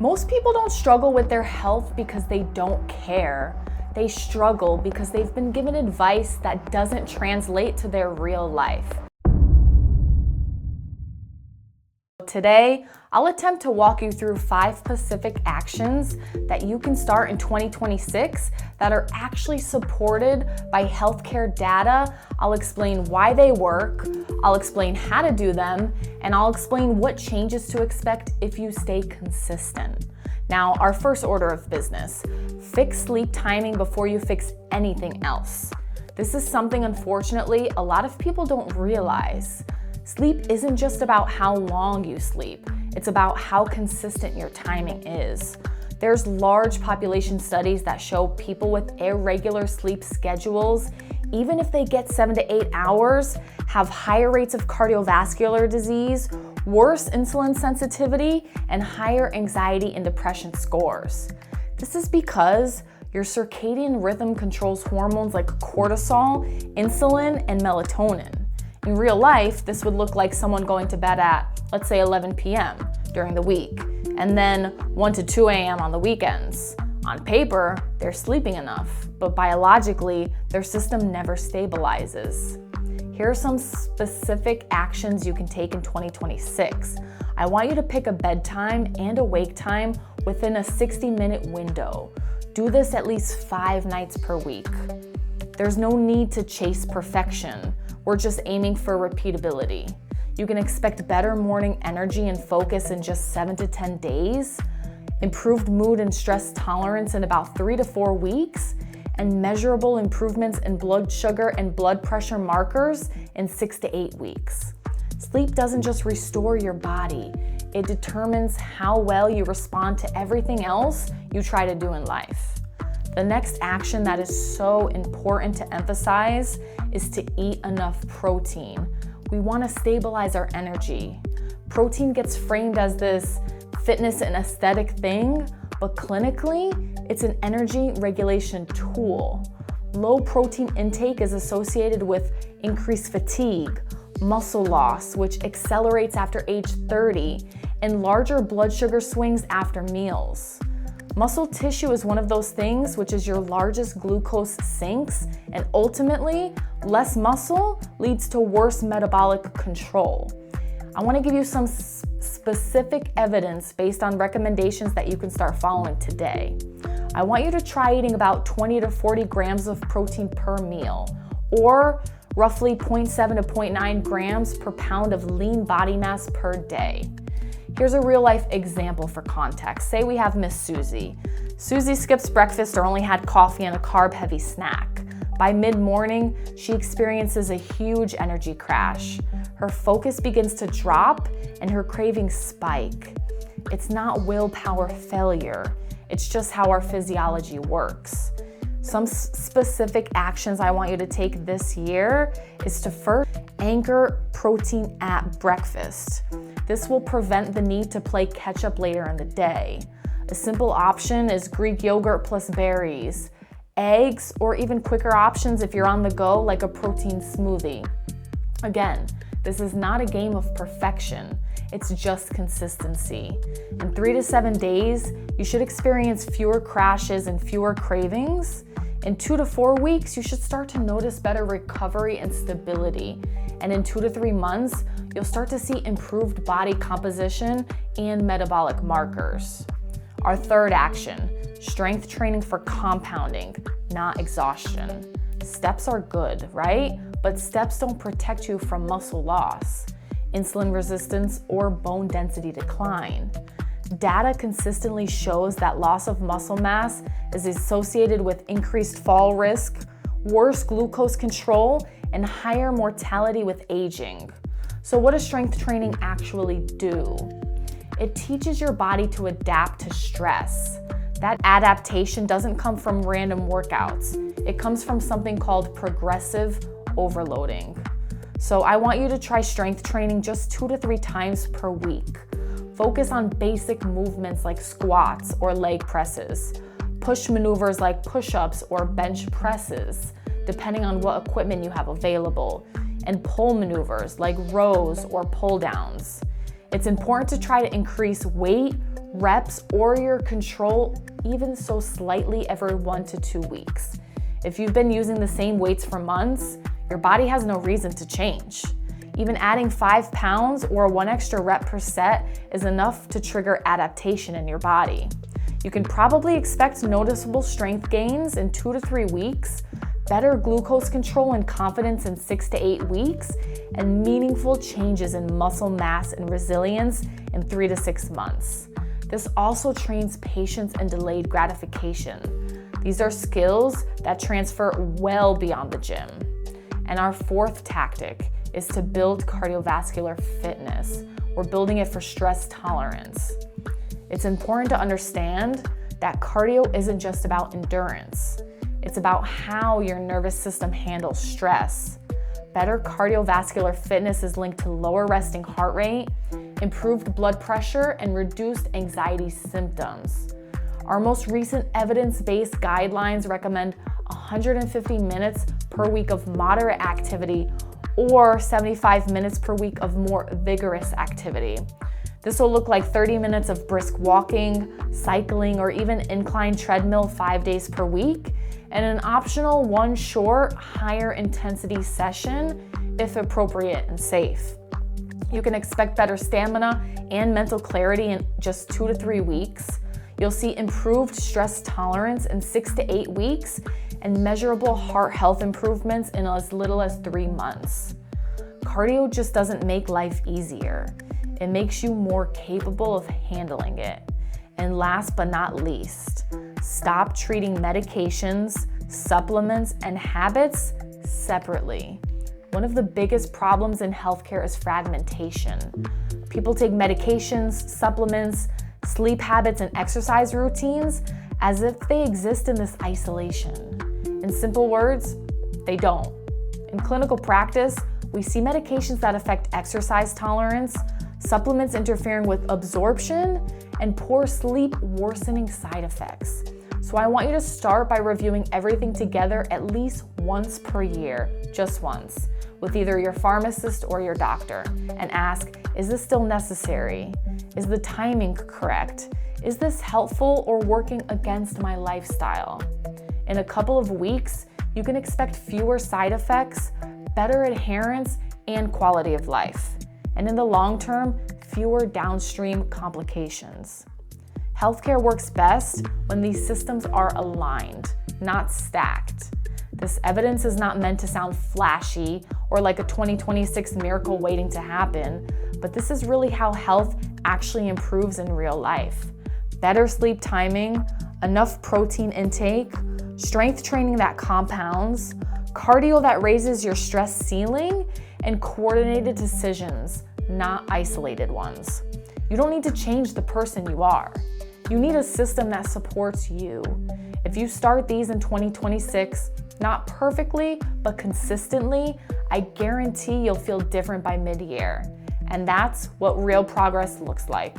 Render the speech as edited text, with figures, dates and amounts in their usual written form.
Most people don't struggle with their health because they don't care. They struggle because they've been given advice that doesn't translate to their real life. Today, I'll attempt to walk you through 5 specific actions that you can start in 2026 that are actually supported by healthcare data. I'll explain why they work, I'll explain how to do them, and I'll explain what changes to expect if you stay consistent. Now, our first order of business: fix sleep timing before you fix anything else. This is something, unfortunately, a lot of people don't realize. Sleep isn't just about how long you sleep, it's about how consistent your timing is. There's large population studies that show people with irregular sleep schedules, even if they get 7 to 8 hours, have higher rates of cardiovascular disease, worse insulin sensitivity, and higher anxiety and depression scores. This is because your circadian rhythm controls hormones like cortisol, insulin, and melatonin. In real life, this would look like someone going to bed at, let's say, 11 p.m. during the week, and then 1 to 2 a.m. on the weekends. On paper, they're sleeping enough, but biologically, their system never stabilizes. Here are some specific actions you can take in 2026. I want you to pick a bedtime and a wake time within a 60-minute window. Do this at least 5 nights per week. There's no need to chase perfection. We're just aiming for repeatability. You can expect better morning energy and focus in just 7 to 10 days, improved mood and stress tolerance in about 3 to 4 weeks, and measurable improvements in blood sugar and blood pressure markers in 6 to 8 weeks. Sleep doesn't just restore your body, it determines how well you respond to everything else you try to do in life. The next action that is so important to emphasize is to eat enough protein. We want to stabilize our energy. Protein gets framed as this fitness and aesthetic thing, but clinically, it's an energy regulation tool. Low protein intake is associated with increased fatigue, muscle loss, which accelerates after age 30, and larger blood sugar swings after meals. Muscle tissue is one of those things which is your largest glucose sinks, and ultimately, less muscle leads to worse metabolic control. I want to give you some specific evidence based on recommendations that you can start following today. I want you to try eating about 20 to 40 grams of protein per meal, or roughly 0.7 to 0.9 grams per pound of lean body mass per day. Here's a real-life example for context. Say we have Miss Susie. Susie skips breakfast or only had coffee and a carb-heavy snack. By mid-morning, she experiences a huge energy crash. Her focus begins to drop and her cravings spike. It's not willpower failure. It's just how our physiology works. Some specific actions I want you to take this year is to first anchor protein at breakfast. This will prevent the need to play catch up later in the day. A simple option is Greek yogurt plus berries, eggs, or even quicker options if you're on the go, like a protein smoothie. Again, this is not a game of perfection, it's just consistency. In 3 to 7 days, you should experience fewer crashes and fewer cravings. In 2 to 4 weeks, you should start to notice better recovery and stability. And in 2 to 3 months, you'll start to see improved body composition and metabolic markers. Our third action: strength training for compounding, not exhaustion. Steps are good, right? But steps don't protect you from muscle loss, insulin resistance, or bone density decline. Data consistently shows that loss of muscle mass is associated with increased fall risk, worse glucose control, and higher mortality with aging. So what does strength training actually do? It teaches your body to adapt to stress. That adaptation doesn't come from random workouts. It comes from something called progressive overloading. So I want you to try strength training just 2 to 3 times per week. Focus on basic movements like squats or leg presses, push maneuvers like push-ups or bench presses, depending on what equipment you have available, and pull maneuvers like rows or pull downs. It's important to try to increase weight, reps or your control even so slightly every 1 to 2 weeks. If you've been using the same weights for months, your body has no reason to change. Even adding 5 pounds or 1 extra rep per set is enough to trigger adaptation in your body. You can probably expect noticeable strength gains in 2 to 3 weeks, better glucose control and confidence in 6 to 8 weeks, and meaningful changes in muscle mass and resilience in 3 to 6 months. This also trains patience and delayed gratification. These are skills that transfer well beyond the gym. And our fourth tactic is to build cardiovascular fitness. We're building it for stress tolerance. It's important to understand that cardio isn't just about endurance. It's about how your nervous system handles stress. Better cardiovascular fitness is linked to lower resting heart rate, improved blood pressure, and reduced anxiety symptoms. Our most recent evidence-based guidelines recommend 150 minutes per week of moderate activity or 75 minutes per week of more vigorous activity. This will look like 30 minutes of brisk walking, cycling, or even incline treadmill 5 days per week, and an optional 1 short, higher intensity session if appropriate and safe. You can expect better stamina and mental clarity in just 2 to 3 weeks. You'll see improved stress tolerance in 6 to 8 weeks and measurable heart health improvements in as little as 3 months. Cardio just doesn't make life easier. It makes you more capable of handling it. And last but not least, stop treating medications, supplements, and habits separately. One of the biggest problems in healthcare is fragmentation. People take medications, supplements, sleep habits, and exercise routines as if they exist in this isolation. In simple words, they don't. In clinical practice, we see medications that affect exercise tolerance, supplements interfering with absorption, and poor sleep worsening side effects. So I want you to start by reviewing everything together at least once per year, just once, with either your pharmacist or your doctor, and ask, is this still necessary? Is the timing correct? Is this helpful or working against my lifestyle? In a couple of weeks, you can expect fewer side effects, better adherence, and quality of life. And in the long term, fewer downstream complications. Healthcare works best when these systems are aligned, not stacked. This evidence is not meant to sound flashy or like a 2026 miracle waiting to happen, but this is really how health actually improves in real life. Better sleep timing, enough protein intake, strength training that compounds, cardio that raises your stress ceiling, and coordinated decisions, not isolated ones. You don't need to change the person you are. You need a system that supports you. If you start these in 2026, not perfectly, but consistently, I guarantee you'll feel different by mid-year. And that's what real progress looks like.